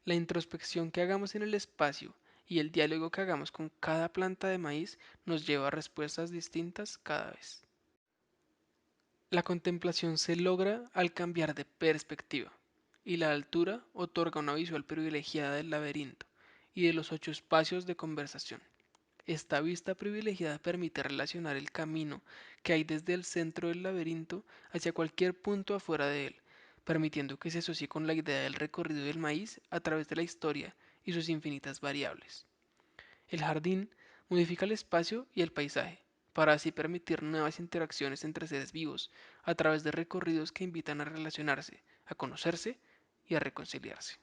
La introspección que hagamos en el espacio y el diálogo que hagamos con cada planta de maíz nos lleva a respuestas distintas cada vez. La contemplación se logra al cambiar de perspectiva, y la altura otorga una visual privilegiada del laberinto y de los 8 espacios de conversación. Esta vista privilegiada permite relacionar el camino que hay desde el centro del laberinto hacia cualquier punto afuera de él, permitiendo que se asocie con la idea del recorrido del maíz a través de la historia y sus infinitas variables. El jardín modifica el espacio y el paisaje, para así permitir nuevas interacciones entre seres vivos a través de recorridos que invitan a relacionarse, a conocerse y a reconciliarse.